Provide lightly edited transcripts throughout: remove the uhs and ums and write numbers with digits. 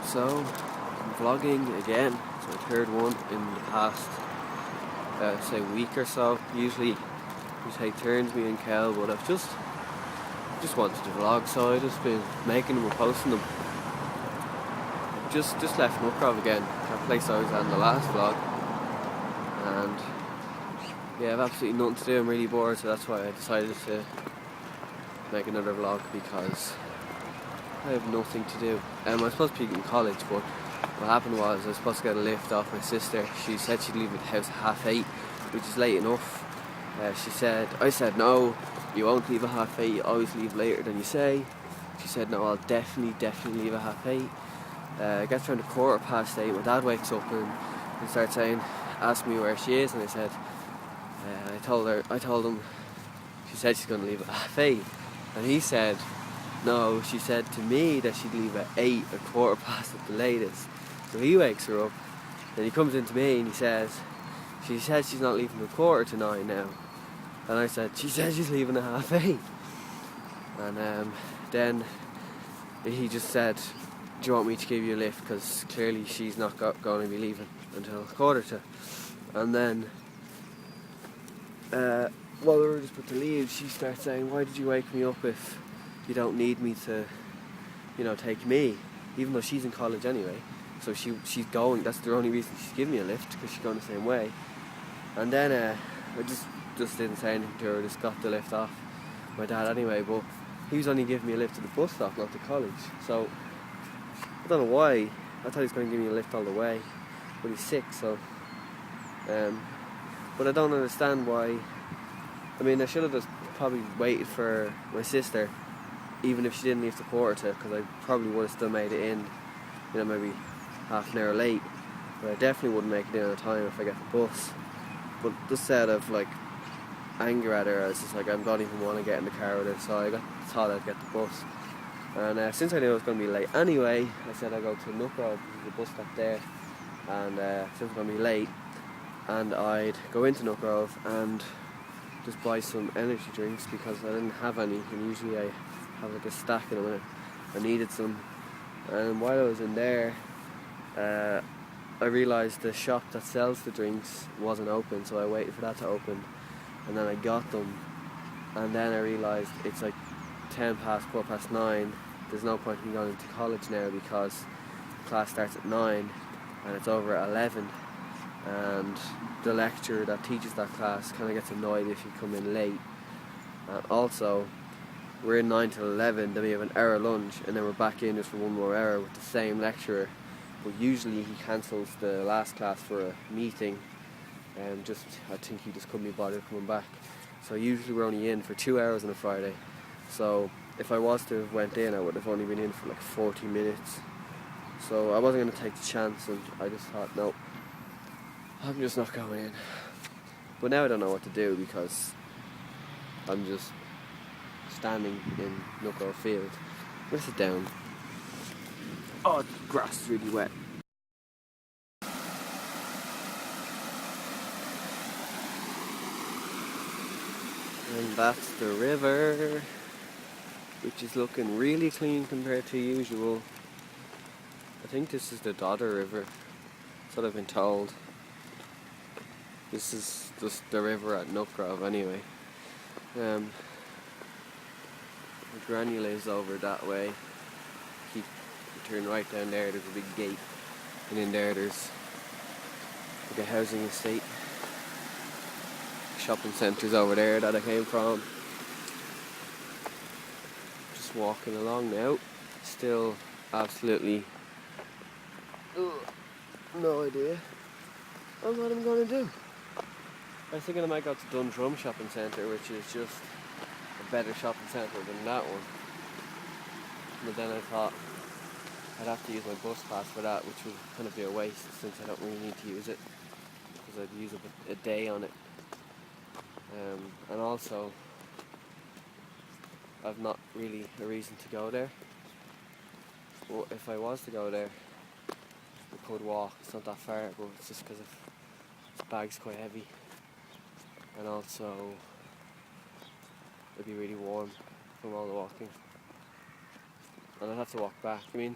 So, I'm vlogging again. It's my third one in the past, say week or so. Usually we take turns, me and Kel, but I've just wanted to vlog, so I've just been making them and posting them. Just left Nukrov again, that place I was at in the last vlog, and yeah, I've absolutely nothing to do. I'm really bored, so that's why I decided to make another vlog, because I have nothing to do. I was supposed to be in college, but what happened was I was supposed to get a lift off my sister. She said she'd leave at the house at 8:30, which is late enough. I said no, you won't leave at 8:30, you always leave later than you say. She said no, I'll definitely leave at 8:30. It gets around 8:15, my dad wakes up and starts ask me where she is, and I said, I told him, she said she's going to leave at 8:30, and he said, no, she said to me that she'd leave at 8 or 8:15 at the latest. So he wakes her up, and he comes into me and he says, she said she's not leaving at 9:15 now. And I said, she said she's leaving at 8:30. And then he just said, do you want me to give you a lift? Because clearly she's not going to be leaving until 9:45. And then, while we were just about to leave, she starts saying, why did you wake me up if you don't need me to, take me? Even though she's in college anyway. So she's going, that's the only reason she's giving me a lift, because she's going the same way. And then I just didn't say anything to her, just got the lift off my dad anyway, but he was only giving me a lift to the bus stop, not to college. So I don't know why. I thought he was going to give me a lift all the way, but he's sick, so but I don't understand why. I mean, I should have just probably waited for my sister, even if she didn't leave the 9:45, because I probably would have still made it in, maybe half an hour late, but I definitely wouldn't make it in on time if I get the bus. But just out of anger at her, I was just I don't even want to get in the car with her, so I thought I'd get the bus. And since I knew I was going to be late anyway, I said I'd go to Nukrov, there's a bus stop there, and since I'm going to be late, and I'd go into Nukrov and just buy some energy drinks, because I didn't have any, and usually I have a stack of them, and I needed some. And while I was in there, I realised the shop that sells the drinks wasn't open, so I waited for that to open, and then I got them, and then I realised it's 9:10, there's no point in me going into college now, because class starts at 9 and it's over at 11, and the lecturer that teaches that class kind of gets annoyed if you come in late. And also, we're in 9 till 11, then we have an hour lunch, and then we're back in just for one more hour with the same lecturer, but usually he cancels the last class for a meeting, and I think he just couldn't be bothered coming back. So usually we're only in for 2 hours on a Friday. So if I was to have went in, I would have only been in for 40 minutes. So I wasn't going to take the chance, and I just thought, no, I'm just not going in. But now I don't know what to do, because I'm just standing in Nukrov Field. I'm going to sit down. Oh, the grass is really wet. And that's the river, which is looking really clean compared to usual. I think this is the Dodder River. That's what I've been told. This is just the river at Nukrov anyway. The granule is over that way. You turn right down there, there's a big gate. And in there there's a housing estate. Shopping centres over there that I came from. Just walking along now. Still absolutely no idea what I'm going to do. I was thinking I might go to Dundrum Shopping Centre, which is just a better shopping centre than that one. But then I thought I'd have to use my bus pass for that, which would kind of be a waste, since I don't really need to use it, because I'd use a day on it. And also, I've not really a reason to go there. But if I was to go there, I could walk. It's not that far, but it's just because this bag's quite heavy. And also, it'd be really warm from all the walking. And I'd have to walk back. I mean,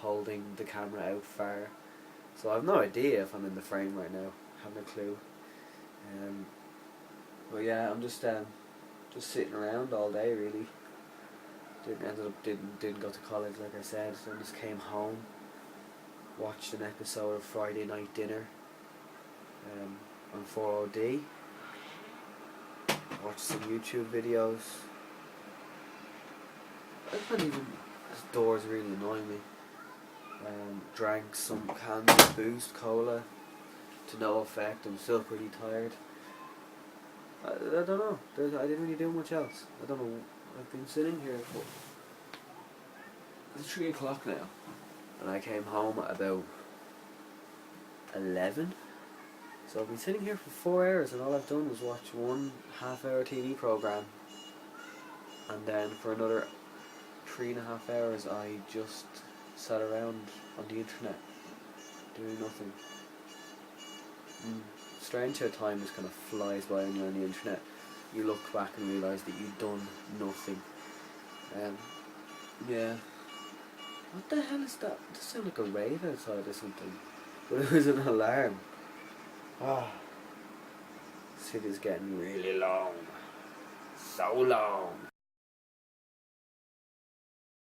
holding the camera out far. So I've no idea if I'm in the frame right now. Haven't a clue. But yeah, I'm just sitting around all day really. Didn't go to college like I said. So I just came home, watched an episode of Friday Night Dinner on 4OD. Watched some YouTube videos. I can't even. This door's really annoying me. Drank some cans of Boost Cola to no effect. I'm still pretty tired. I don't know. I didn't really do much else. I don't know. I've been sitting here for. It's 3 o'clock now, and I came home at about 11. So I've been sitting here for 4 hours, and all I've done was watch one half-hour TV program, and then for another 3.5 hours I just sat around on the internet doing nothing. Strange how time just kind of flies by when you're on the internet. You look back and realise that you've done nothing. Yeah. What the hell is that? It sounds like a rave outside or something. But it was an alarm. City's getting really long. So long.